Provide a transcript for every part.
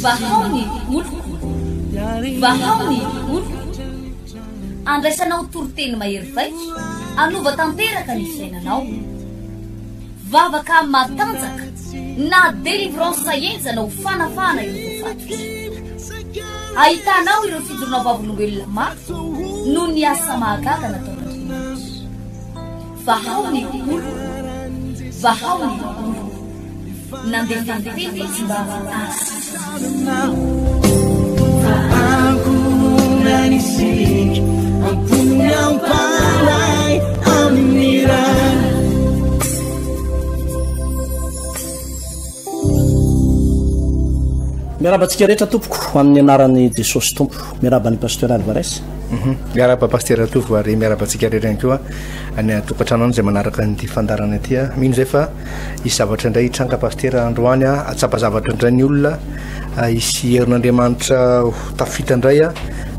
vahaony oloko vahaony oloko andraisanao toroteny mahery vaitso anova tanteraka ny fiainanao vavaka matanjaka na délivrance enjanao fanafana ireo fatotra ahitanao ireo fidorona vavolombelona maro no ny asa mahagaga nataon'Andriamanitra vahaony oloko vahaony oloko nandefandefy tsy mba asa Nanisik ampunya palai amira miarabantsika rehetra tompoko amin'ny anaran'ny Jesosy tompo miaraban'ny pasteur Alvarez miaraba pasteur Tovo ary miarabantsika rehetra ihany koa any tokantrano zay manaraka ny fandarana aty mino zay fa isy zavatra indray tranga pasteur androany atsapa zavatra indray ny olona isy herin'Andriamanitra tafita indray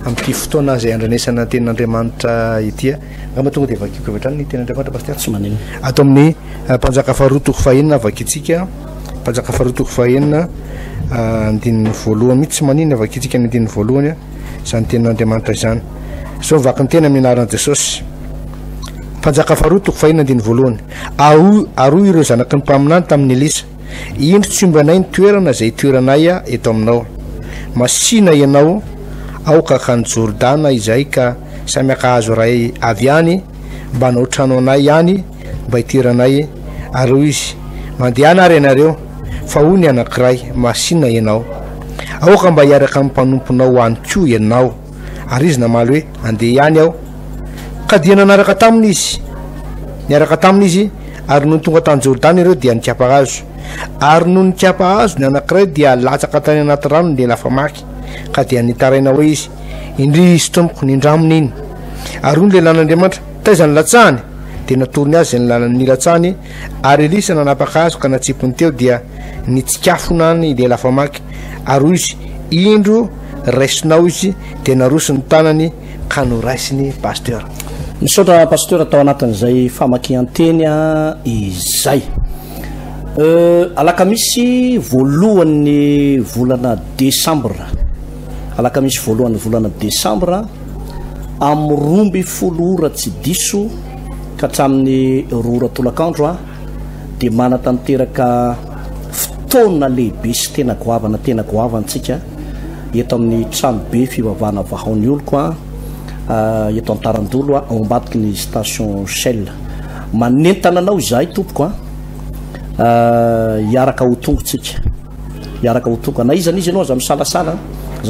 amin'ny fotoana zay andranesana tenin'Andriamanitra ity ngamba tonga dia vakiko avy hatrany ny tenin'Andriamanitra pasteur tsy manino ato amin'ny mpanjaka faharoa toko fahaenina vakitsika mpanjaka faharoa toko fahaenina andininy voalohany mihitsy tsy manino vakitsika ny andininy voalohany zany tenin'Andriamanitra izany so mivaky ny tena amin'ny anaran'i Jesosy mpanjaka faharoa toko fahaenina andininy voalohany aroa ireo zanaky ny mpaminany tamin'ny Elisa indro tsy ombanay ny toerana zay toeranay eto aminao masina ianao aoka ka ny Jordana izay ka samiaka azo ray avy any mba nao trano anay ihany mba hitoeranay ary izy mandehana ary ianareo fa hoy anankiray masina ianao aoka mba hiaraka amin'ny mpanomponao any koa ianao ary izy namaly hoe andeha ihany aho ka dia nanaraka taminy izy niaraka tamin'izy ary noho tonga tany Jordana ireo dia nikapa azo ary noho nikapa azo ny anankiray dia latsaka tany anaty rano dia lafa maky ka dia nitaraina hoe izy indrisy tompoko nindramony iny ary hoy ny lehilan'Andriamanitra taizany latsahany dia natorony azy zay ny latsahany ary Elisa nanapaka azo ka natsipony teo dia nitsikafona any dia lafa maky ary hoy izy indro raisinao izy dia naroso ny tanany ka noraisiny pasteur misaotra pasteur atao anatin'izay famakian-teny izay alakamisy voalohan'ny volana Desambra alakamisy voalohan'ny volana Desambra amin'ny 12 ora tsy diso ka hatramin'ny 2 ora tolakandro dia manatanteraka fotoana lehibe sy tena goavantsika eto amin'ny trano be fivavahana vahaony oloko eto Antarandolo ao ambadiky ny station Shell manentana anao izahay tompoko hiaraka ho tongotsika hiaraka ho tonga na izany izy ianao aza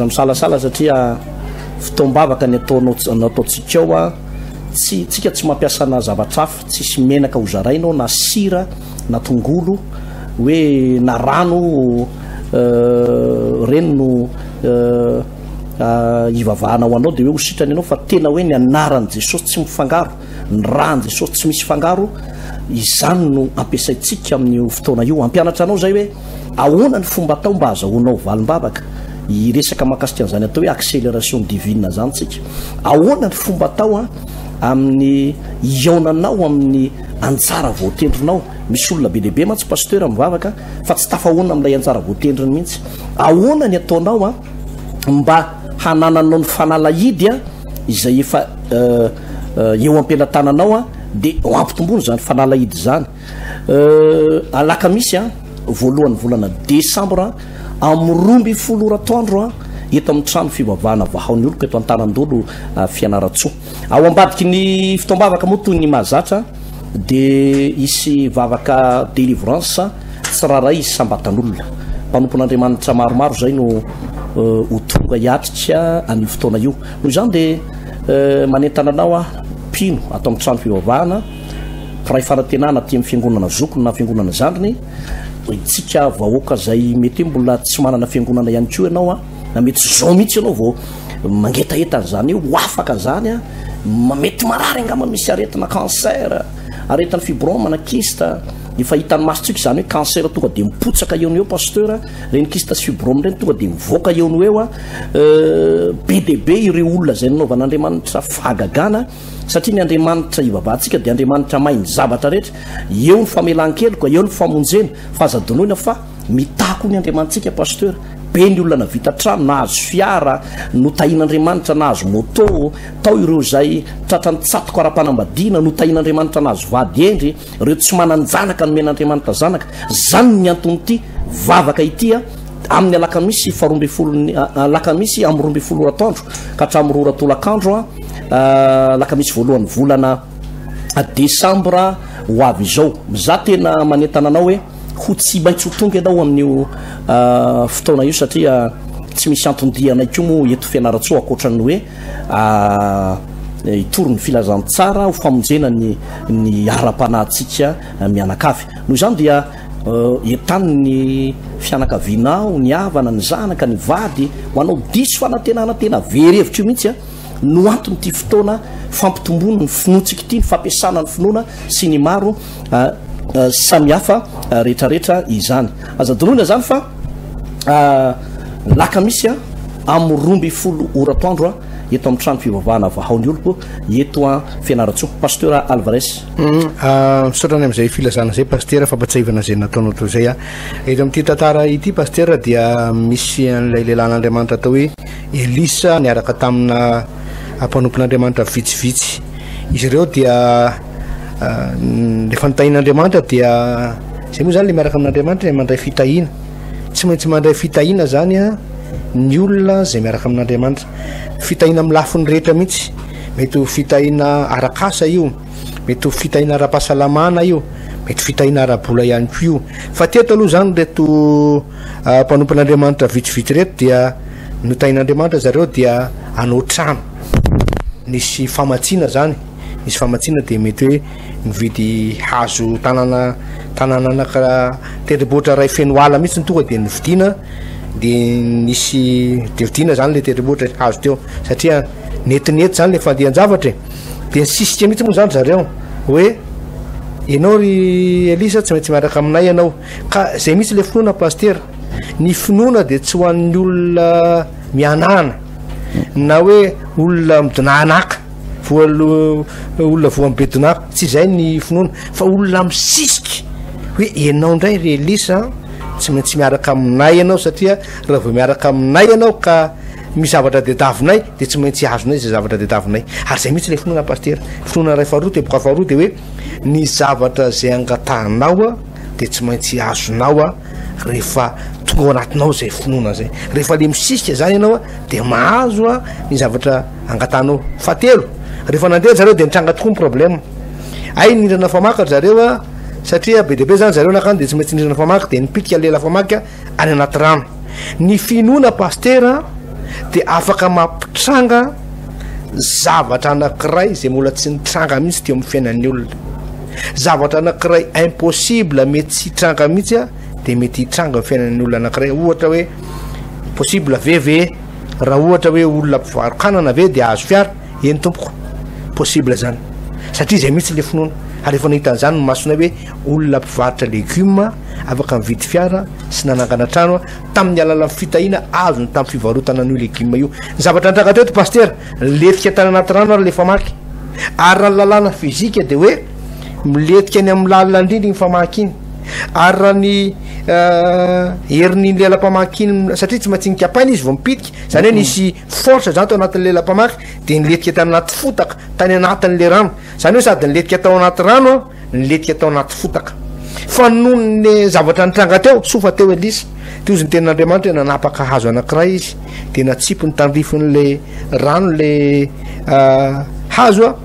misalasala satria fotoam-bavaka ny ataontsika ao tsika tsy mampiasana zavatra hafa tsisy menaka ho zarainao na sira na tongolo hoe na rano reny no ivavahanao anao dia hoe ho sitrany anao fa tena hoe ny anaran'i Jesosy tsy mifangaro ny rany Jesosy tsy misy fangaro izany no ampiasaitsika amin'ny fotoana io ampianatra anao zay hoe ahoana ny fomba atao mba azahoanao valim-bavaka iresaka mahakasika an'izany atao hoe accélération divine zany tsika ahoana ny fomba atao amin'ny iaonanao amin'ny anjara voatendrinao misy olona be lehibe mantsy pasteur mivavaka fa tsy tafahoana amin'ilay anjara voatendriny mihitsy ahoana ny ataonao mba hanananao ny fanalahidy izay efa eo am-pelatananao dia ampitombony zany fanalahidy zany alakamisy voalohan'ny volana Desambra amin'ny 12 ora toandro eto amin'ny trano fivavahana vahaony oloko eto Antanandolo Fianaratsoa ao ambadiky ny fitoam-bavaka moa toy ny mahazatra dia isy vavaka délivrance tsy raharay sambatan'olona mpanompon'Andriamanitra maromaro zay no ho tonga hiatrika amin'ny fotoana io noho izany dia manentana anao pino atao amin'ny trano fivavahana piray fanantenana aty amin'ny fiangonana zokony na fiangonana zandriny itsika vahoaka zay mety mbola tsy manana fiangonana ihany koa ianao na mety zao mihitsy ianao vao mangetaeta zany ho afaka zany mety marary angamba misy aretina cancer aretina fibrome na kyste efa hitany masotsika zany hoe cancer tonga dia mipotsaka eo eo pasteur reny kyste sy fibrome reny tonga dia mivoaka eo eo be dehibe ireo olona zay nanaovan'Andriamanitra fahagagana satria ny Andriamanitra ivavahantsika dia Andriamanitra mahay ny zavatra rehetra eo ny famelan-keloka eo ny famonjena fa azadonoina fa mitako ny andriamanitsika pasteur be ny olona na vita trano nahazo fiara notahin'andriamanitra nahazo moto tao ireo zay tratrany tsatoko ara-panambadiana notahin'andriamanitra nahazo vady endry reo tsy mananjanaka nomen'andriamanitra zanaka zany ny antonyity vavaka itya amin'ny alakamisy lakamisy amin'ny 12 oratoandro ka hatramin'ny roratolakandro lakamisy voalohany volana desambra ho avy izao za tena manentana anao hoe ho tsy maitso tonga ianao amin'io fotoana io satria tsy misy antondianay ko moa eto fianaratsoa akoatrany hoe itoro ny filazantsara ho famonjena ny ara-panahtsika mianakavy noho izany dia entaniny fianakavinao ny havana ny zanaka ny vady ho anao diso fanantenana tena verevitra io mihitsy no antony ty fotoana fampitombono ny finotsika ity ny fampiasana ny finoana sy ny maro samihafa rehetrarehetra izany azadoroina zany fa lakamisy amin'ny 12 oratoandro eto amin'ny trano fivavahana vahaony oloko eto fianaratsoa pasteur Alvarez misaotrany am'izay filazana zay pasteur fampatsahivana zay nataonao to zay eto amin'ity tantara ity pasteur dia misy an'ilay lehilahin'andriamanitra atao hoe Elisa niaraka tamina mpanompon'andriamanitra vitsivitsy izy ireo dia le fanotahin'andriamanitra dia zay moa zany le miaraka amin'andriamanitra mandray fitahina tsy maintsy mandray fitahina zany ny olona zay miaraka amin'andriamanitra fitahina amin'ny lafiny rehetra mihitsy mety ho fitahina arakasa io mety ho fitahina ara-pahasalamana io mety fitahina ara-bola ihany ko io fa teto aloha zany reto mpanompon'andriamanitra vitsivitsy reto dia notahin'andriamanitra zareo dia anao trano nisy famatsiana zany nisy famatsiana dia mety hoe mividy hazo tanàna anaka teribotra ray feno ala mihitsy ny tonga dia nividiana dia nisy dividina zany le teribotra hazo teo satria netinety zany le fandehan-javatra dia nisisika mihitsy moa zany zareo hoe ianao ry Elisa tsy maintsy miaraka aminay ianao ka zay mihitsy le finoana pasteur ny finoana dia tsy ho an'ny olona mianahana na hoe olona midonanaka olona voa mibedonaka tsy zay ny finoana fa olona misisiky hoe ianao ndray ry Elisa tsy maintsy miaraka aminay ianao satria raha vao miaraka aminay ianao ka misy zavatra diadavinay dia tsy maintsy azonay zay zavatra diadavinay ary zay mihitsy le finoana pasteur finoana ray faharoa teboka faharoa dia hoe ny zavatra zay angatahnao dia tsy maintsy azonao rehefa tonga ao anatinao zay finoana zay rehefa le misisika zany ianao dia mahazo ny zavatra angatahnao fatelo rehefa nandeha zareo dia nitranga tokoa ny problème ay nindrana famaka zareo satria be deabe zany zareo nakany dia tsy maintsy nindrana famaky dia nipitika lela famaky any anaty rano ny finoana pasteur dia afaka mampitranga zavatra anankiray zay mbola tsy nitranga mihitsy teo amin'ny fiainan'ny olona zavatra anankiray impossible mety tsy hitranga mihitsy dia mety hitranga fiainan'ny olona anankiray ohatra hoe possible veve raha ohatra hoe olona mpivarokanana ve dia azo fiara eny tompoko possible zany satria zay mihitsy le finoana ary efa nahitan'izany no masonay hoe olona mpivarotra legioma afaka mividy fiara sy nanangana trano tamin'ny alalan'ny fitahina azony tamin'ny fivarotana an'io legioma io ny zavatra nitranga teto pasteur letika tany anaty rano ary le famaky ary raha ny lalàna fizika dia hoe miletika any amin'ny lalina indrindra iny famaky iny ary raha ny herin'iny lelam-pamaky iny satria tsy maintsy nikapaina izy vao mipitika zany hoe nisy force zany tao anatin'ny lelam-pamaky dia niletika tany anaty fotaka tany anatin'le rano zany hoe sady niletika tao anaty rano niletika tao anaty fotaka fa nohony le zavatra nitranga teo sofa teo Elisa teo izy ny ten'andriamanitra nanapaka hazo anankiray izy dia natsipy ny tandrifon'le rano le hazo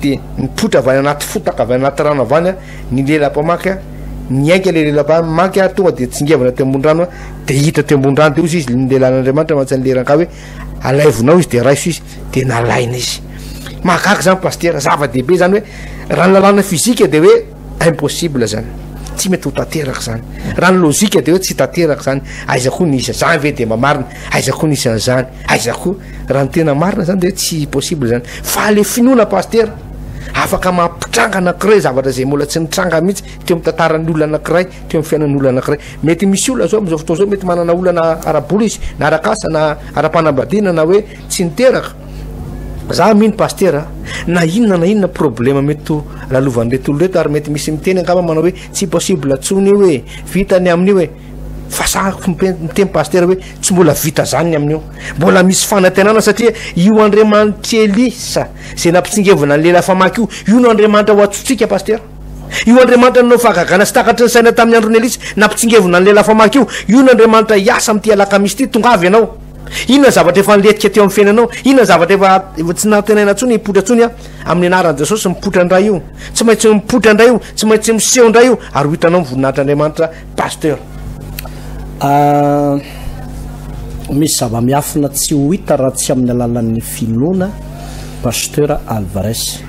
dia nipotra avy anaty fotaka avy anaty rano avany ny lelam-pamaky niainga le lelam-pamaky tonga dia tsingevana teo ambony rano dia hita teo ambony rano teo izy ny lelan'andriamanitra mantsy ny leraka hoe alaivonao izy dia raiso izy dia nalaina izy mahagaga zany pasteur zava-dehibe zany hoe raha ny lalàna fizika dia hoe impossible zany tsy mety ho tanteraka zany raha ny lozika dia hoe tsy tanteraka zany aiza koa ny isa zany ve dia mba marina aiza koa ny isan'izany aiza koa raha ny tena marina zany dia hoe tsy possible zany fa le finoana pasteur afaka mampitranga anankiray zavatra zay mbola tsy nitranga mihitsy teo amin'ny tantaran'ny olona anankiray teo amin'ny fiainan'ny olona anankiray mety misy olona zao am'izao fotoana zao mety manana olana ara-bola izy na arakasa na ara-panambadiana na hoe tsy niteraka za mino pasteur na inona problème mety to lalovan'reto olo reto ary mety misy miteny angamba manao hoe tsy possible atsony io hoe vitany amin'io hoe fa sahako miteny paster hoe tsy mbola vita zany amin'io mbola misy fanantenana satria io Andriamanitra Elisa zay nampitsingevana ny lela famaky io no Andriamanitra ho atsotsika paster io Andriamanitra no fagagana sy takatry ny saina tamin'ny andron'ny Elisa nampitsingevana ny lela famaky io no Andriamanitra iasa amin'ity alakamisy ty tongavy ianao inona zavatra efa niletika teo amin'ny fiainanao inona zavatra efa tsy natenaina tsony mipotra tsony amin'ny anaran'i Jesosy mipotra ndray io tsy maintsy mipotra ndray io tsy maintsy miseho ndray io ary ho hitanao mivoninahitr'Andriamanitra pasteur misy zava-miafina tsy ho hita raha tsy amin'ny alalan'ny finoana pasteur Alvarez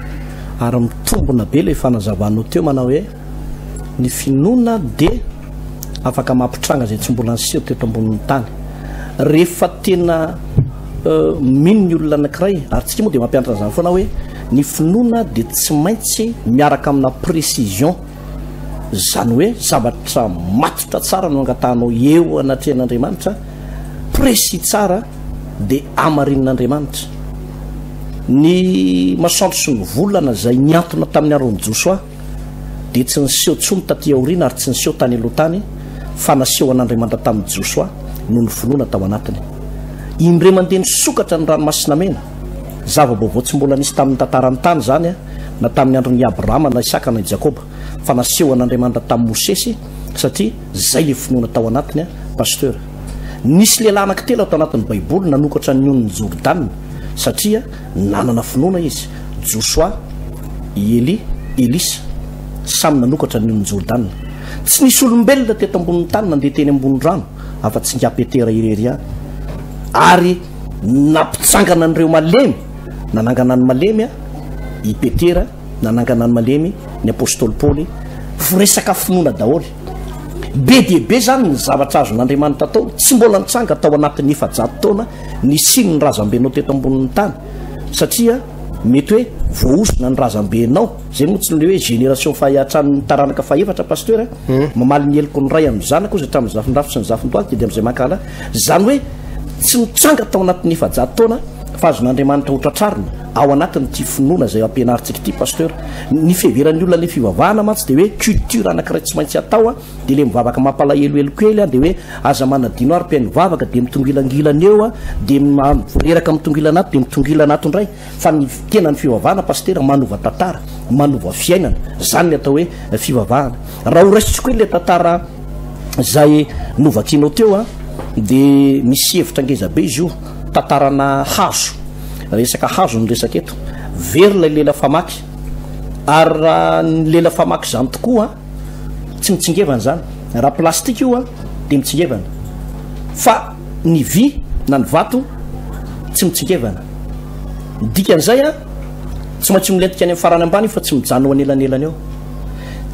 ary mitombona be le fanazavanao teo manao hoe ny finoana dia afaka mampitranga zay tsy mbola niseho teto ambonin'ny tany rehefa tena mino ny olona anankiray ary tsika moa dia mampianatra zany foana hoe ny finoana dia tsy maintsy miaraka amina précision zany hoe zavatra matotra tsara no angatahanao eo anatrehan'Andriamanitra précis tsara dia amarin'Andriamanitra ny masoandro sy ny volana zay niantona tamin'ny aron'ny Josoa dia tsy niseho tsony taty aoriana ary tsy niseho tany aloha tany fa naseho an'Andriamanitra tamin'ny Josoa no ny finoana tao anatiny indre mandeha ny sokatra ny ranomasina mena zava-baovao tsy mbola nisy tamin'ny tantarany tany zany na tamin'ny andron'ny Abrahama na Isaka na Jakoba fa naseho an'Andriamanitra tamin'ny Mosesy satria zay le finoana tao anatiny pasteur nisy lehilahy anankitelo atao anatin'ny baiboly nanokatra ny on'ny Jordana satria nanana finoana izy Josoa Elisa samy nanokatra ny on'ny Jordana tsy nisy olombelona teto ambonin'ny tany nandeha teny ambony rano afa-tsy nga Petera irery ary nampitsangana an'ireo malemy nanangana ny malemy i Petera nanangana ny malemy ny apôstôly Paoly firesaka finoana daholy be dia be zany ny zavatra azon'Andriamanitra tao tsy mbola nitsanga tao anatin'ny efa-jato taona ny siny ny razambenao teto ambonin'ny tany satria mety hoe voaosina ny razambenao zay moa tsy le hoe génération fahatramin'ny taranaka faefatra pasteur mamaly ny eloko ny ray amin'ny zanako izy hatramin'ny zafindrafo sy ny zafindoaly dia amin'izay makala zany hoe tsy nitsanga tao anatin'ny efa-jato taona fa azon'Andriamanitra hotratrarina ao anatiny ty finoana zay ampianaritsika ty pasteur ny fiheveran'ny olona le fivavahana mantsy dia hoe culture anankiray tsy maintsy atao dia le mivavaka mampalahelohelo kely dia hoe aza manadino ary mpiainy vavaka dia mitongilangilana eo dia reraka mitongilana ato dia mitongilana ato indray fa ny tena ny fivavahana pasteur manova tantara manova fiainana zany ny atao hoe fivavahana raha horaisitsika hoe le tantara zay novakinao teo dia misy hevitra ngezabe izy io tantarana hazo resaka hazo ny resaka eto very lay lela famaky ary raha ny lela famaky zany tokoa tsy mitsingevana zany raha plastika io dia mitsingevana fa ny vy na ny vato tsy mitsingevana dikan'izay tsy maintsy milentika any amin'ny farany ambany fa tsy mijano an'elanelany eo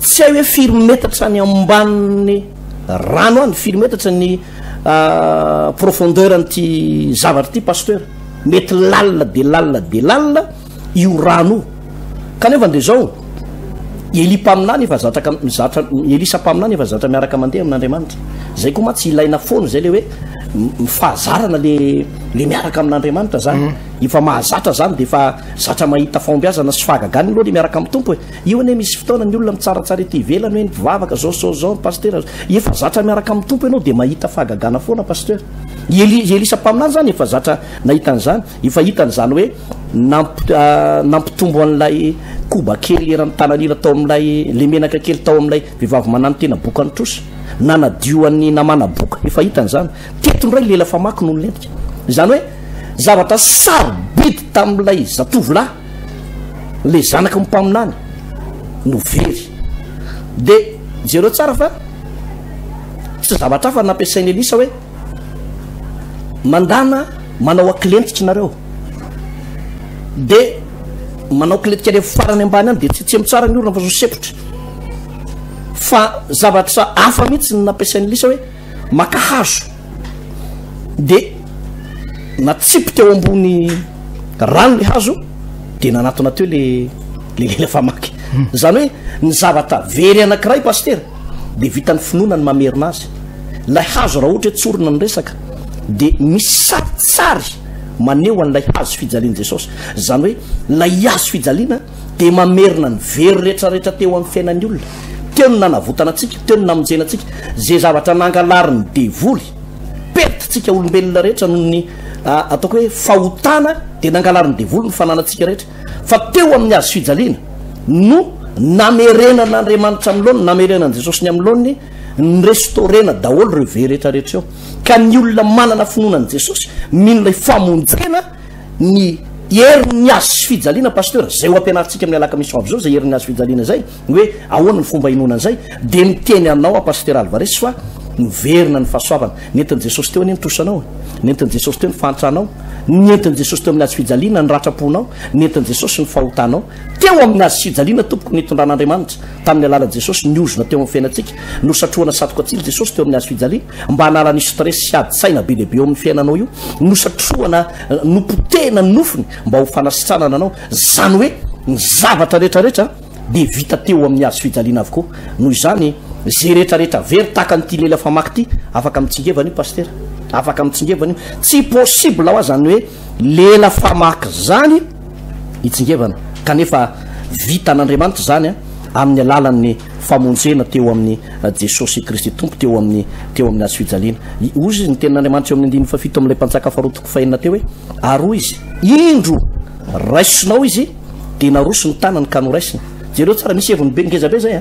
tsy hay hoe firy metatra ny ambaniny rano any firy metatra ny profondeur an'ity zavatra ty pasteur mety lalina de lalina de lalina io rano kanefa de zao Eli-paminany efa zatra Elisa-paminany efa zatra miaraka mandeha amin'Andriamanitra zay koa ma tsy ilaina foana zay le hoe mifahazarana le miaraka amin'Andriamanitra zany efa mahazatra zany de efa zatra mahita fombiazana sy fahagagany aloha le miaraka amin'ny tompo io ane misy fotoana ny olona mitsaratsara ety ivelany hoe mivavaka zao pasteur efa zatra miaraka amin'ny tompo ianao de mahita fahagagana foana pasteur Elisa-paminany zany efa zatra nahitan'zany efa hitan'zany hoe nampitombo an'ilay koba kely eran'ny tanan'ila tao amin'ilay le menaka kely tao amin'ilay vehivavy manano tena boka ny trosa nanadioan'ny namana boka efa hitan'zany tetondray lela famaky noho nylentika zany hoe zavatra sarobidy tamin'ilay zatovolahy le zanaka mimpaminany no very de jereo tsara fa tsy zavatra fa nampiasain'ny Elisa hoe mandana manao akilentitra nareo de manao kilentika le farany ambany any de tsy mitsara ny olona fa zo sepotra fa zavatra hafa mihitsy ny nampiasain'ny Elisa hoe maka hazo de natsipi teo ambony rano le hazo de nanatona teo le lela famaky zany hoe ny zavatra very anankiray pasteur de vitany finoana ny mamerina azy lay hazo raha ohatra hoe tsorona ny resaka de misy saritsary maneo an'ilay hazo fijalian' Jesosy zany hoe lay hazo fijaliana de mamerina ny very rehetrarehetra teo amin'ny fiainan'ny olona teo ny nanavotana atsika teo ny namonjena atsika zay zavatra nangalariny devoly pertitsika olombelona rehetra noho ny ataoko hoe fahotana de nangalariny devoly ny fananatsika rehetra fa teo amin'ny azo fijaliana no namerenan'andriamanitra am'lony namerenany jesosy ny am'lony ny restaurena daholo reo ve rehetrarehetra eo ka ny olona manana finonan' jesosy minolay famonjena ny herin'ny azo fijaliana pasteur zay ho ampianaritsika amin'ny alaka misy avy zao zay herin'ny azo fijaliana zay hoe ahoana ny fomba inonan'zay de miteny anao a pasteur Alvarez fa miverina ny fahasoavana nentin' jesosy teo any nitrosanao nentin' jesosy teo ny fanitranao nentin' jesosy teo amin'ny azo fijaliana ny ratraponao nentin' jesosy ny fahotanao teo amin'ny azo fijaliana tompoko nitondran'andriamanitra tamin'ny alalan'i jesosy niozona teo amin'ny fiainantsika no satroana satroka atsily jesosy teo amin'ny azo fijaliana mba hanala ny stress sy ady saina be lehibe eo amin'ny fiainanao io no satroana nopotena ny nofony mba ho fanasitranana anao zany hoe ny zavatra rehetrarehetra de vita teo amin'ny azo fijaliana avokoa noho izany zay rehetrarehetra very tahaka nyity lela famaky ty afaka mitsingevana io pasteur afaka mitsingevana io tsy possible ho zany hoe lela famaky zany itsingevana kanefa vita an'andriamanitra zany amin'ny alalan'ny famonjena teo amin'ny Jesosy Kristy tompo teo amin'ny azo fijaliana ozy ny tenin'andriamanitra eo amin'ny andiny fafito amin'ilay mpanjaka farotoko fahenina teo hoe aro izy indro raisinao izy de naroso ny tanany ka no raisina jereo tsara misy heviny be ngezabe zay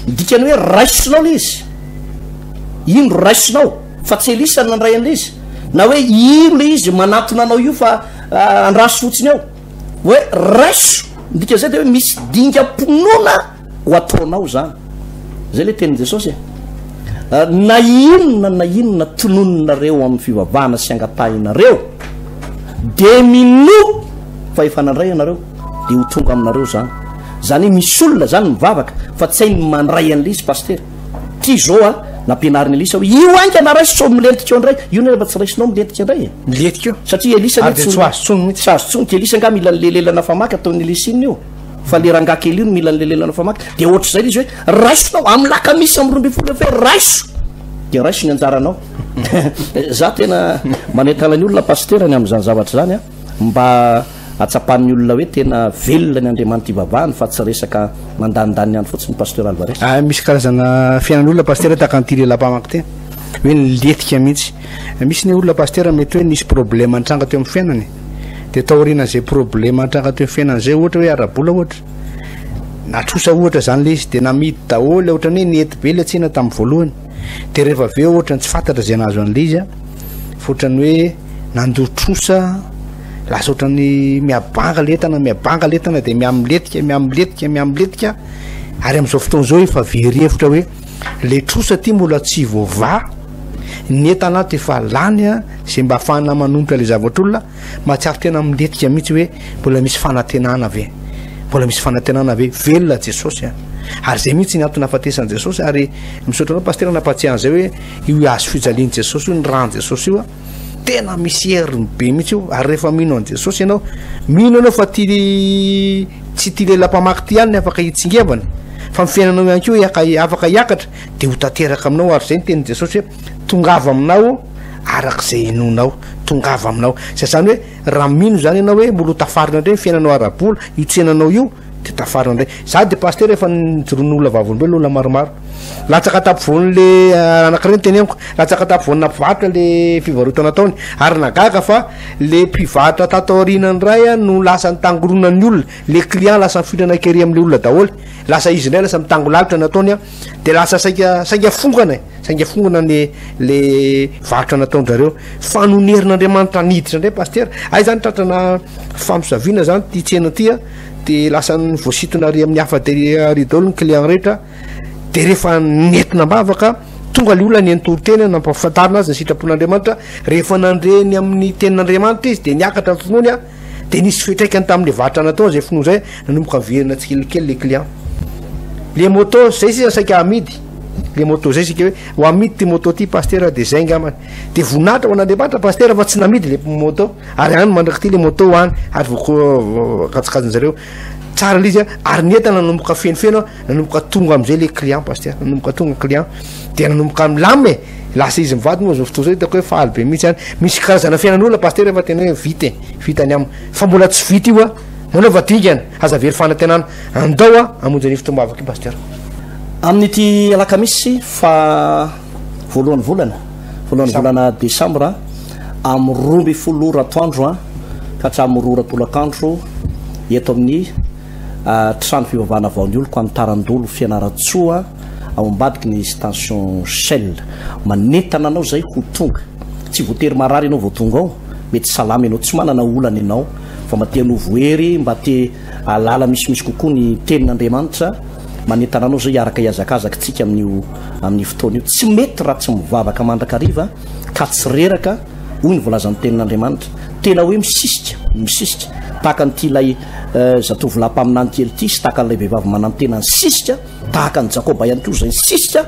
dikany hoe raisinao le izy indro raisinao fa tsy elisany nandray an'le izy na hoe ino le izy manatona anao io fa andraso fotsiny ao hoe raiso dika zay de hoe misy dingam-ponona ho ataonao zany zay le tenin' Jesosy na inona tonononareo amin'ny fivavahana sy angatahinareo de mino fa efa nandray ianareo de ho tonga aminareo zany misy olona zany mivavaka fa tsy hainy mandray an'le izy pasteur ty zao nampianariny Elisa io anka naraiso milentika eo ndray io nefa tsy raisinao milentika ndray milentika satria Elisa tsy azotsonika Elisa nga mila lelelana famaky ataon'ny Elisa iny io fa le rangakely io mila lelelana famaky de ohatra zay izy hoe raisinao amin'ny laka misy amin'ny 12 fe raiso de raiso ny anjaranao za tena manentana ny olona pasteur ny amin'izany zavatra zany mba atsapan'ny olona hoe tena velona ny andriamanitra ivavahany fa tsy resaka mandanindany any fotsiny pasteur Alvarez misy karazana fiainan'olona pasteur tahaka an'ity lelam-pamaky tena hoe niletika mihitsy misy ny olona pasteur mety hoe nisy problème antranga teo amin'ny fiainany de taorian'zay problème antranga teo amin'ny fiainany zay ohatra hoe arabola ohatra natrosa ohatra zany le izy de namidy daholo ohatra ny nety be le tsina tamin'ny voalohany de rehefa aveo ohatra tsy fantatra zay nahazo an'le izy fotrany hoe nandotrosa lasa ohatrany miabanga letana de miamletika ary am'izao fotoana zao efa verihevitra hoe le trosa ty mbola tsy voava netana ty efa lany zay mba afahana manombotra le zavatr'olona mahatsiaro tena miletika mihitsy hoe mbola misy fanantenana ve velona Jesosy ary zay mihitsy ny antony afatesan'i Jesosy ary misaotranao pasteur nampatsiahan'zay hoe io azo fijaliany Jesosy io ny rano Jesosy io tena misy heriny be mihitsy io ary rehefa mino an' Jesosy ianao mino anao fa tsy ty lelam-pamaky ty ihany ny afaka hitsingevana fa mifiainanao ihany ko afaka hiakatra de ho tanteraka aminao ary zay ny tenin' Jesosy hoe tongava aminao arak'izay inonao tongava aminao zany hoe raha mino zany ianao hoe mbola tafarina indray fiainanao arabola io tsenanao io de tafarina indray za de pasteur efa nijoron'olona vavolombelo olona maromaro latsaka tapovoan'le anakireny teny amiko latsaka tapovoanina mpivarotra le fivarotana ataony ary nagaga fa le mpivarotra tataorinany ray no lasa nitangoronan'ny olona le client lasa mifindra nakery am'le olona daholo lasa izy indray lasa mitangolalitra nataony de lasa sainga fongana le varotra nataonjareo fanonerin'andriamanitra niditra indray pasteur ay zany tratrana famosaviana zany ty tsena ty de lasa ny voasitona ary amin'ny hafa de ry daholo ny client rehetra de rehefa netina mbavaka tonga le olona ny antorotena nampafantarina azy ny sitrapon'andriamanitra rehefa nandreny amin'ny tenin'andriamanitra izy de niakatra ny finoany de nisy fetraikany tamin'le varotra natao zay finoa zay nanomboka verina tsikelikely le client le moto zay sisa saika amidy le moto zay sika hoe ho amidy ty moto ty pasteur de zay ngamany de vonatra ho an'andriamanitra pasteur fa tsy namidy le moto ary any mandraky ty le moto any ary vokatsikaziny zareo tsara le izy ary netana nanomboka fenofeno nanomboka tonga am'izay le client pasteur nanomboka tonga client de nanomboka milamy lasa izy mivady moa zao fotoa zay hitako hoe faly be mihitsy any misy karazana fiainan'olona pasteur efa tena hoe vitany aminy fa mbola tsy vita io manova dingany aza very fanantenana andao amonjany fitombavaka i pasteur amin'ity alakamisy fa voalohany volana desambra amin'ny 12 ratoandro ka hatramin'ny 2 ratolakandro eto amin'ny trano fivavahana vaon'ny oloko amin'ny tarandolo fianaratsoa ao ambadiky ny station Shell manentana anao zay ho tonga tsy voatery marary ianao vao tonga ao mety salama ianao tsy manana olana ianao fa mate novoery mba te alala misimisy kokoa ny tenin'Andriamanitra manentana anao zay araka iazakazakitsika amin'ny fotoana io tsy mety raha tsy mivavaka mandrakariva ka tsy reraka hoy ny volazan'ny tenin'Andriamanitra tena hoe misisika tahaka nyty ilay zatovolahy mpaminany kely ty sy tahaka n'ilay vehivavy manantena ny sisika tahaka ny Jakoba ihany koa zay ny sisika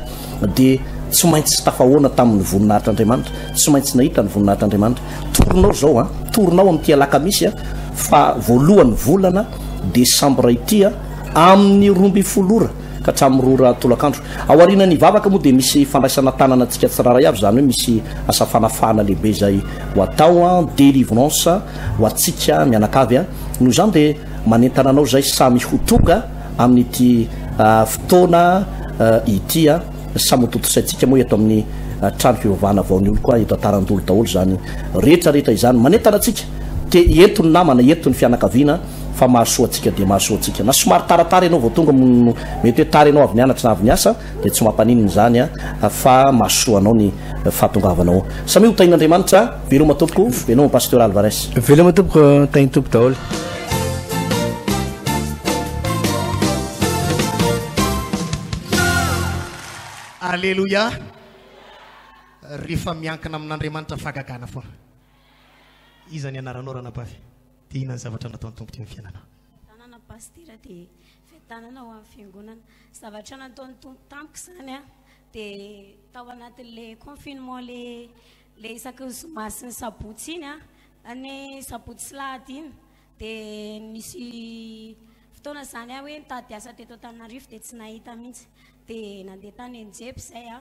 dia tsy maintsy sy tafahoana tamin'ny voninahitr'Andriamanitra tsy maintsy nahita ny voninahitr'Andriamanitra torinao zao torinao amin'ity alakamisy fa voalohany volana desambra ity amin'ny 12 ka hatramin'ny 2 ratolakandro ao aorianany vavaka moa dia misy fandraisana tanana antsika tsiraray avy zany hoe misy asa fanafana lehibe zay ho atao délivrance ho atsika mianakavy noho izany dia manentana anao zay samy ho tonga amin'ity fotoana ity samototosaitsika moa eto amin'ny trano fivavahana vaon'ny olo koa eto atarandolo daholo zany rehetrarehetra izany manentana atsika te entony namana entony fianakaviana fa mahasoa atsika dia mahasoa atsika na somary taratara ianao vao tonga mety hoe tara ianao avy nianatra na avy niasa dia tsy mampanino zany fa mahasoa anao ny fahatongavanao samy ho tain'Andriamanitra velo matopoko venao pasteur Alvarez velo matopoko tainy tompo daholo Alléluia. Rehefa miankina amin'Andriamanitra fagagana foana. Iza ny anaranao ranabavy? Dia inona ny zavatra nataon'ny tompo teo amin'ny fiainanao? Tanana pastira dia fitanana ao amin'ny fiangonana. Zavatra nataon'ny tompo tampoka izany dia tao anatin'ilay confinement le isaky zoma sy ny sabotsy iny any sabotsy sy lahady iny dia nisy fotoana izany hoe mitady asa teto Antananarivo dia tsy nahita mihitsy. Dia nandeha tany Enjepy zay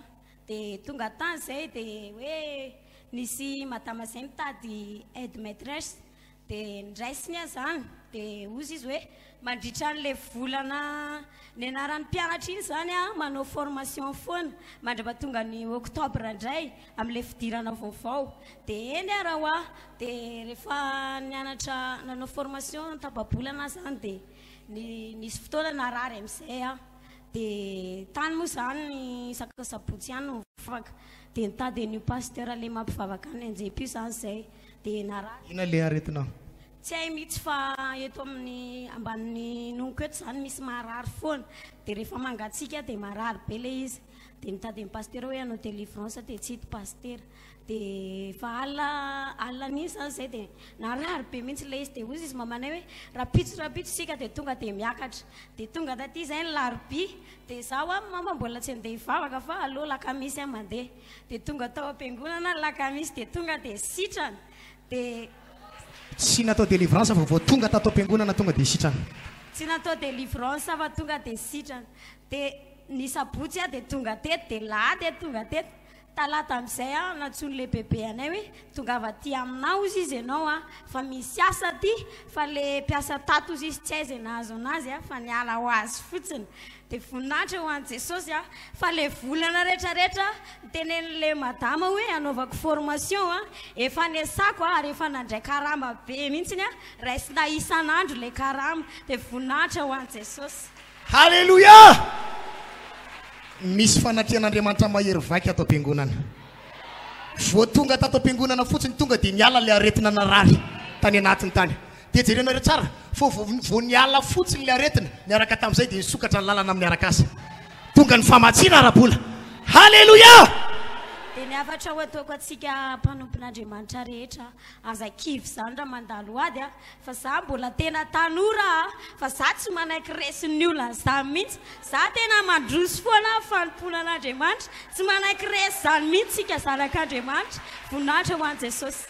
dia tonga tany zay dia hoe nisy madama zay mitady aide maîtresse dia ndraisiny zany dia ozy izy hoe mandritra an'ilay volana ny anaran'ny mpianatra iny zany manao formation foana mandreba tonga ny octobre indray amin'ilay fidirana vaovao dia eny raha dia rehefa nianatra nanao formation tapabolana zany dia nisy fotoana narary amin'izay dia tany moa zany ny isaka sabotsy ihany no mivavaka dia nitady ny pasteur le mampivavaka any Enjepy zany zay dia narary. Ina le aretinao? Tsy hay mihitsy fa eto amin'ny ambanin'ny nonoko eto zany misy marary foana dia rehefa mangatsika dia marary be le izy dia nitady ny pasteur hoe hanao délivrance dia tsy hita pasteur dia fa alina nisy zany zay dia narary be mihitsy le izy dia ozy izy mamanay hoe rapitso sika dia tonga dia miakatra dia tonga taty zay ny larobia dia zaho mama mbola tsy andeha hivavaka fa aloha lakamisy mandeha dia tonga tao am-piangonana lakamisy dia tonga dia sitrana dia tsy natao délivrance fa vao tonga tato am-piangonana tonga dia sitrana tsy natao délivrance fa tonga dia sitrana dia ny sabotsy dia tonga teto dia lahady tonga teto talata amin'izay natsony le bebe anay hoe tonga avy aty aminao izy izy ianao fa misy asa aty fa le mpiasa tato izy tsy aiza nahazo anazy fa niala ho azy fotsiny dia voninahitra ho an'i Jesosy fa le volana rehetrarehetra tenen'le madama hoe anaovako formation efa niasako ary efa nandray karama be mihitsiny raisina isan'andro le karama dia voninahitra ho an'i Jesosy. Alléluia. Misy fanatrian'Andriamanitra mahery vaky ato am-piangonana. Vao tonga tato am-piangonana fotsiny tonga dia niala le aretina narary tany anatiny tany. Dia jerenareo tsara fa vao niala fotsiny le aretina niaraka tamin'izay dia nisokatra ny lalana amin'ny arakasa. Tonga ny famatsiana ara-bola. Haleluya! Dia ny afatra ho ataoko atsika mpanompon'Andriamanitra rehetra azakivy zany raha mandalo ady fa za mbola tena tanora fa za tsy manaiky resin'ny olona zany mihitsy za tena mandroso foana fanomponan'Andriamanitra tsy manaiky resy zany mihitsy sika zanak'Andriamanitra voninahitra ho an'i Jesosy.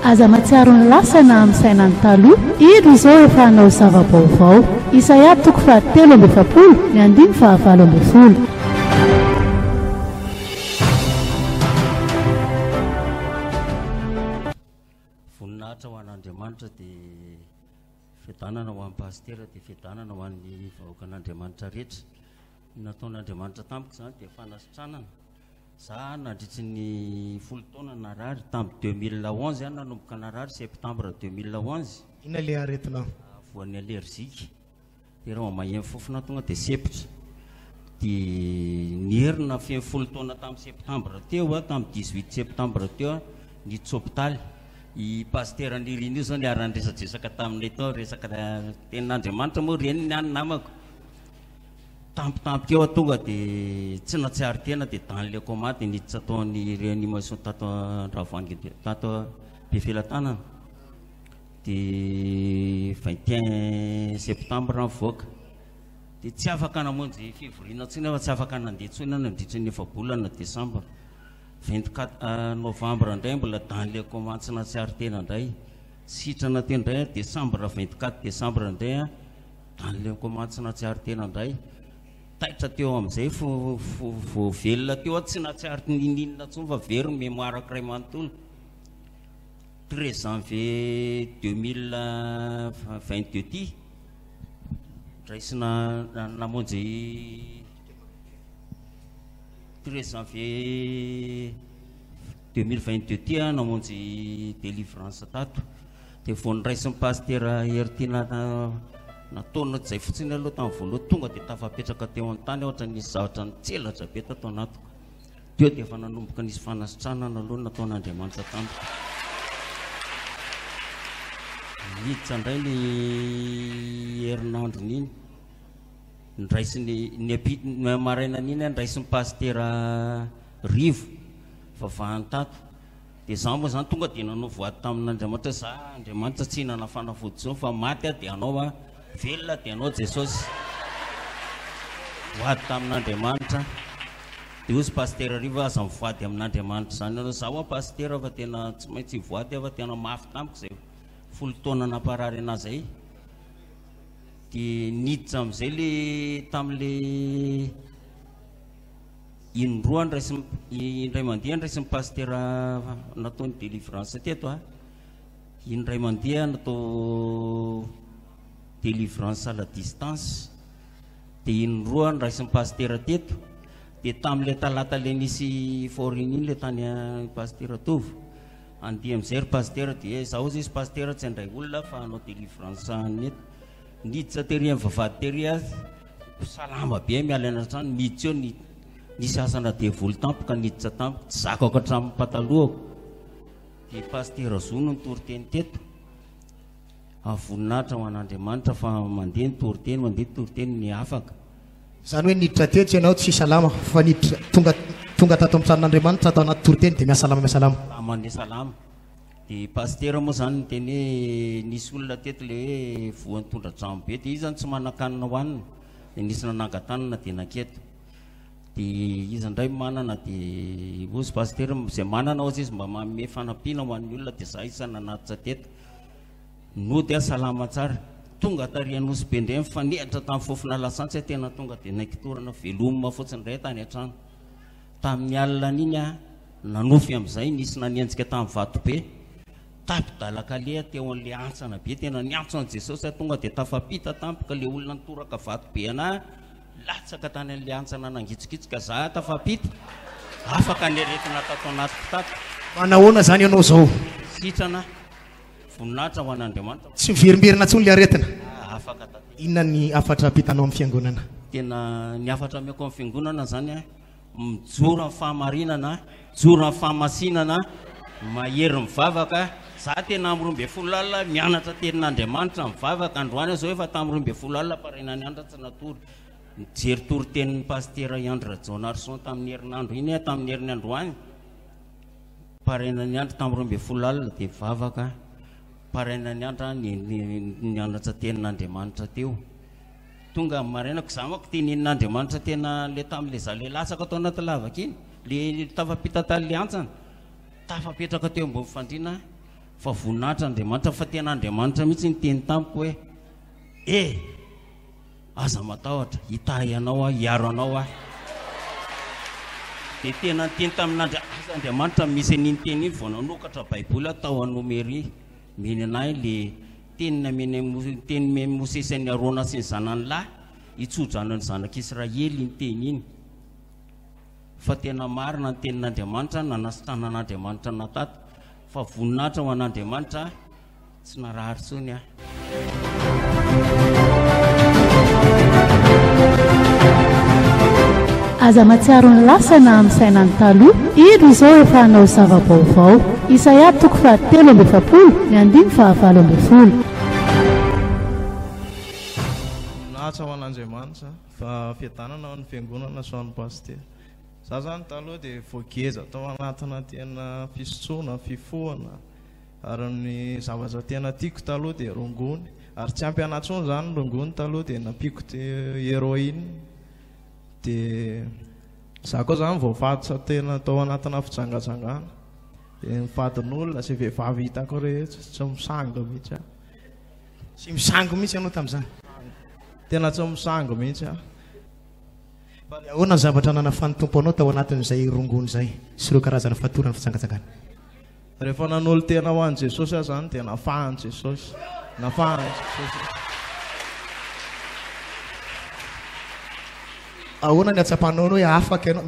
aza matsiaro ny lasana amin'ny sainany taloha iro izao efa hanao zava-baovao Isaia 7:7 ny 5:7. voninahitra ho an'Andriamanitra dia fiadanana ho an'ny pastera dia fiadanana ho an'ny vahoakan'Andriamanitra rehetra. Nataon'Andriamanitra tampoka izany dia fanasitranana. Za nandritry ny 10 taona narary tamin'ny 2011 any nanomboka narary septembre 2011. Ina le aretina? Voan'ny allergique. Dia raha maheno fofona tonga dia sepitra. Dia nierina 10 taona tamin'ny septembre teo tamin'ny 18 septembre teo niditra hôpitaly. I pastera niriny io zao niarany resadresaka tamin'ilay tao resaka tenin'Andriamanitra moa reny ny any namako. Tampotampoka eo tonga dia tsy natsiary tena dia dan'ilay coma dia niditra taon'ny réanimation tato Andravoahangy tato Bevelantanana. Dia 21 septembre nivoaka. Dia tsy afaka namonjy fivoriana intsony fa tsy afaka nandeha intsony nandritra ny efa-bolana Desambra. 24 novembre indray mbola dan'ilay coma tsy natsiary tena indray. Sitrana teo indray Desambra 24 Desambra indray dan'ilay coma tsy natsiary tena indray. Taitra teo amin'izay velona teo tsy natsiary ninina intsony fa very ny mémoire kiray manontolo. 13 janvier 2022 ty raisina namonjy 13 janvier 2022 ty namonjy délivrance tato. Dia vao niraisin'ny pastera Hertina nataona zay fotsiny aloha tamin'ny voaloha tonga dia tafapetraka teo an-tany ohatra nisy zavatra nitselatra be tato anatiko. Teo dia efa nanomboka nisy fanasitranana aloha nataon'Andriamanitra tampoka. Niditra indray ny herinandro n'iny niraisiny maraina n'iny niraisin'ny pastera Rivo vavahany tato. Dia za moa zany tonga dia nanao voady tamin'Andriamanitra za Andriamanitra tsy hinana fanafody zao fa maty dia anao velona dia anao Jesosy. Voady tamin'Andriamanitra. Dia ozy pastera Rivo aza mivoady amin'Andriamanitra zany. Za hoa pastera fa tena tsy maintsy voady fa tena mafy tampoka zay 10 taona namparary anazy zay. Dia niditra amin'izay le tamin'le indroa indray mandeha niraisin'ny pastera nataony délivrance teto indray mandeha natao délivrance à la distance. Dia indroa niraisin'ny pastera teto. Dia tamin'ilay talata le nisy foriny iny le tany pastera Tovo andeha amin'izay ry pastera dia zaho izy pastera tsy andray olona fa hanao délivrance neto. Niditra tery amin'ny vavahady tery azy salama be miala anatrano miditra eo nisy asana devoly tampoka niditra tampoka tsy zakako hatramin'ny patalohako. Dia pastera Zono nitoroteny teto avoninahitra ho an'Andriamanitra fa mandeha nitoroteny mandeha nitoroteny ny afaka. Zany hoe niditra tetsy ianao tsy salama fa niditra tonga tato amin'ny tranon'Andriamanitra atao anaty toroteny dia miasalama. Mandeha salama. Dia pastera moa zany niteny hoe nisy olona teto le hoe voany tondra-drano be dia izy zany tsy manan-kanina hohanina dia nisy nanangan-tanana dia naketo. Dia izy indray manana dia ozy pastera izay manana ozy izy mba manome fanampiana ho an'ny olona dia za isa nanatitra teto. Nody salama tsara. Tonga tarian'osy be indray mifanehitra tamin'ny fofona lasantsy tena tonga dia naikitorana velomina fotsiny indray tany an-trano. Tamin'ny alina iny nanofy amin'izay nisy nanenjika tamin'ny vato be. Tapidalakale teo an'ilay antsana be tena niantso an'i Jesosy tonga dia tafapita tampoka le olona nitoraka vato be ana latsaka tany an'ilay antsana nangitsikitsika za tafapita afaka neretina tato anatiko tato. Manahoana zany ianao zao? Sitrana voninahitra ho an'Andriamanitra. Tsy miverimberina intsony le aretina? Afaka tato. Inona ny afatra ampitanao amin'ny fiangonana? Tena ny afatra ameko amin'ny fiangonana zany mijoro amin'ny fahamarinana, mijoro amin'ny fahamasinana, mahery mivavaka. Za tena amin'ny 12 alina mianatra tenin'Andriamanitra mivavaka androany zao efa tamin'ny 12 alina paraina ny andro tsy natory. Nijery toritenin'ny pastera Andra Jonarson tamin'ny herinandro iny tamin'ny herin'ny androany. Paraina ny andro tamin'ny 12 alina dia mivavaka. Paraina ny andro nianatra tenin'Andriamanitra teo. Tonga marainako za mako tenin'Andriamanitra tena le tamin'le za le lasaka tao anaty lavaka iny le tafapita tany le antsana tafapetraka teo ambony fandriana fa voninahitra Andriamanitra fa tena Andriamanitra mihitsy niteny tampoka hoe aza matahotra hitahy anao hiaro anao dia tena niteny tamin'Andriamanitra misy an'iny teny iny vao nanokatra baiboly tao anomery meny anahy le teny Mosesy Arona sy ny zanany lahy hitsojanany zanak'Israely ny teny iny fa tena marina ny tenin'Andriamanitra nanasitranan'Andriamanitra natato fa voninahitra ho an'Andriamanitra tsy narary tsony aho. aza matsiaro ny lasana amin'ny sainany taloha iry izao efa hanao zava-baovao Isaia 3:7 ny andiny 9:20 nahatsa ho an'Andriamanitra fa fiadanana ny fiangonana soan'ny paster za zany taloha dia voageza tao anatina tena fisotroana fifohana ary ny zavatra tena tiako taloha dia rongony ary tsy ampy anatsony zany rongony taloha dia nampiko heroine dia za koa zany voafatotra tena tao anatina fijangajangana dia nifadin'olona sy vehivavy hitako rehetra tsy misango mihitsy aho sy misango mihitsy ianao tamin'izany tena tsy misango mihitsy aho ahoana ny zavatra nanafan'ny tompo anao tao anatin'izay rongony zay sy ireo karazana fatorana fijangajangana rehefa nanolo tena ho an'i Jesosy aho zany dia nafahany Jesosy ahoana ny atsapanao anao hoe afaka ianao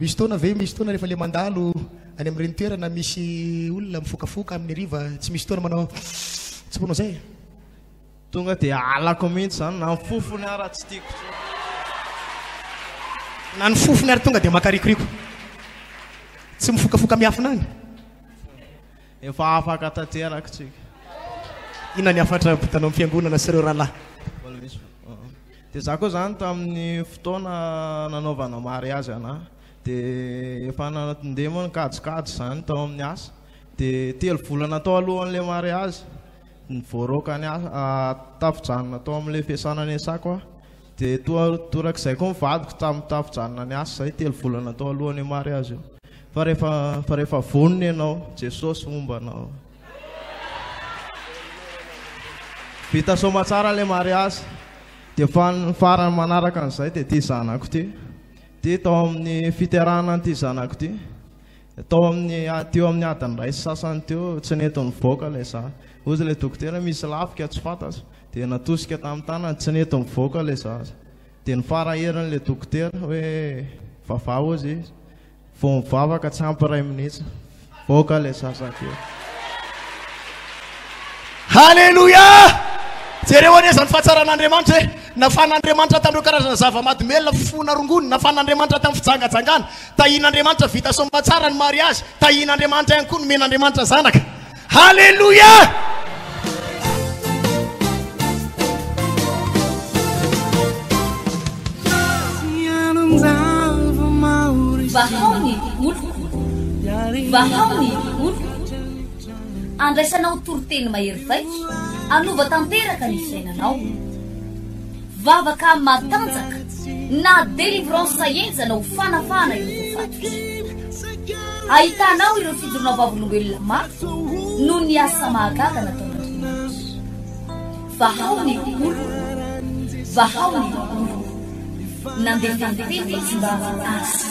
misy taona ve misy taona rehefa le mandalo any amin'ireny toerana misy olona mifokafoka amin'ny riva tsy misy taona manao tsy ponao zay tonga dia alako mihitsy zany na nifofony ara tsy tiako na ny fofony ary tonga dia makarikoriko tsy mifokafoka miafina any efa afaka tanteraka tsika inona ny afatra vitanao amin'ny fiangonana sy ireo rahalahy dia za koa zany tamin'ny fotoana nanaovana mariazy ana dia efa nandeha moa nikajikajy zany tao amin'ny asa dia 3 volana tao alohan'le mariazy nivoaroaka ny asa tafijanona tao amin'le fiasanany asako a dia torak'izay koa mivadiko tamin'ny tafijanona ny asa zay 3 volana tao alohan'ny mariazy io fa rehefa vonona ianao Jesosy mombanao vita somatsara le mariazy dia farany manaraka an'izay dia ty zanako ty dia tao amin'ny fiterahana an'ity zanako ty teo amin'ny adiny ray sasany teo tsy neto nivoaka ilay za ozy ilay dokotera misy lafika tsy fantatra dia natosika tamin'ny tanany tsy neto nivoaka ilay zaza dia ny faraheran'ilay dokotera hoe vavao ozy izy vao mivavaka tsy ampy 2 minitra voaka ilay zazakeo. Halleluja! Jereo ane zany fahatsaran'Andriamanitra hoe nafan'Andriamanitra tamin'ireo karazana zava-mahadomelona fofona rongony nafan'Andriamanitra tamin'ny fijangajangana tahian'Andriamanitra vita somatsara ny mariazy tahian'Andriamanitra ihany koa ny men'Andriamanitra zanaka. Halleluja! Vahaony oloko andraisanao toroteny mahery vaiko anova tanteraka ny fiainanao vavaka matanjaka na délivrance enjana ho fanafana ireo fatotra ahitanao ireo fidorona vavolombelona maro no ny asa mahagaga nataon'Andriamanitra. Vahaony oloko nandefandefety tsy mba asa